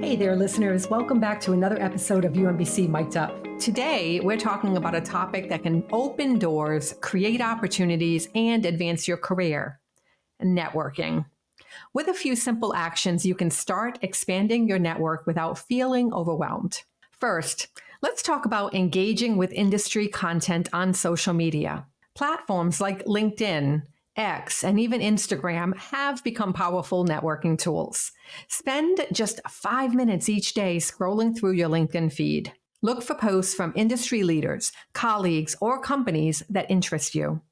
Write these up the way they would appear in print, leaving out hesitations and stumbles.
Hey there, listeners. Welcome back to another episode of UMBC Mic'd Up. Today, we're talking about a topic that can open doors, create opportunities, and advance your career: networking. With a few simple actions, you can start expanding your network without feeling overwhelmed. First, let's talk about engaging with industry content on social media. Platforms like LinkedIn, X, and even Instagram have become powerful networking tools. Spend just 5 minutes each day scrolling through your LinkedIn feed. Look for posts from industry leaders, colleagues, or companies that interest you.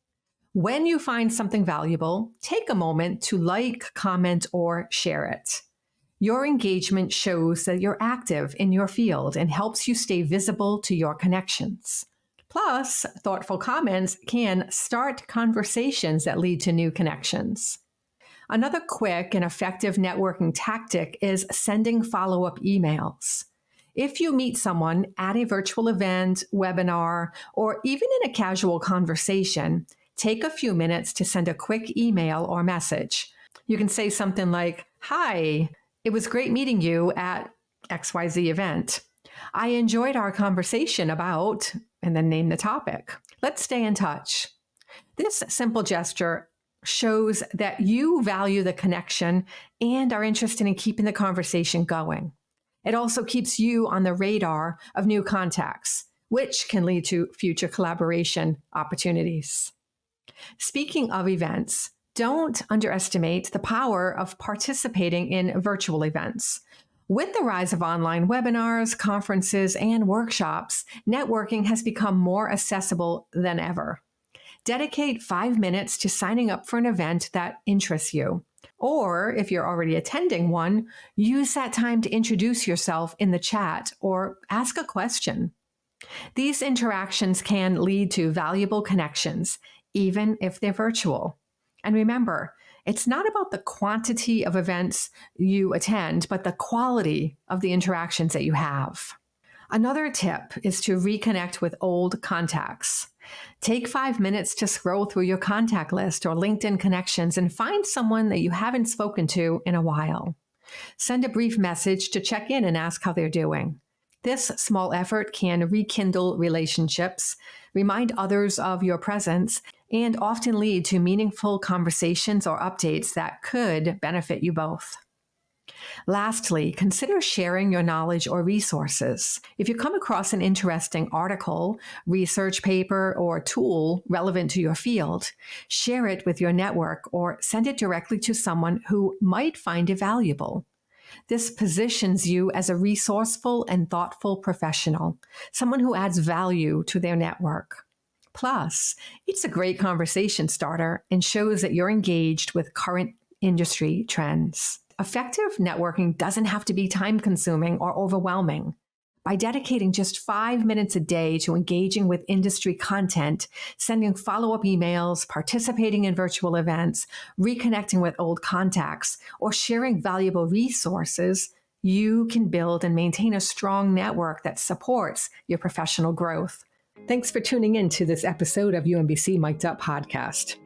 When you find something valuable, take a moment to like, comment, or share it. Your engagement shows that you're active in your field and helps you stay visible to your connections. Plus, thoughtful comments can start conversations that lead to new connections. Another quick and effective networking tactic is sending follow-up emails. If you meet someone at a virtual event, webinar, or even in a casual conversation, take a few minutes to send a quick email or message. You can say something like, "Hi, it was great meeting you at XYZ event. I enjoyed our conversation about," and then name the topic. Let's stay in touch. This simple gesture shows that you value the connection and are interested in keeping the conversation going. It also keeps you on the radar of new contacts, which can lead to future collaboration opportunities. Speaking of events, don't underestimate the power of participating in virtual events. With the rise of online webinars, conferences, and workshops, networking has become more accessible than ever. Dedicate 5 minutes to signing up for an event that interests you. Or if you're already attending one, use that time to introduce yourself in the chat or ask a question. These interactions can lead to valuable connections, even if they're virtual. And remember, it's not about the quantity of events you attend, but the quality of the interactions that you have. Another tip is to reconnect with old contacts. Take 5 minutes to scroll through your contact list or LinkedIn connections and find someone that you haven't spoken to in a while. Send a brief message to check in and ask how they're doing. This small effort can rekindle relationships, remind others of your presence, and often lead to meaningful conversations or updates that could benefit you both. Lastly, consider sharing your knowledge or resources. If you come across an interesting article, research paper, or tool relevant to your field, share it with your network or send it directly to someone who might find it valuable. This positions you as a resourceful and thoughtful professional, someone who adds value to their network. Plus, it's a great conversation starter and shows that you're engaged with current industry trends. Effective networking doesn't have to be time-consuming or overwhelming. By dedicating just 5 minutes a day to engaging with industry content, sending follow-up emails, participating in virtual events, reconnecting with old contacts, or sharing valuable resources, you can build and maintain a strong network that supports your professional growth. Thanks for tuning in to this episode of UMBC Mic'd Up podcast.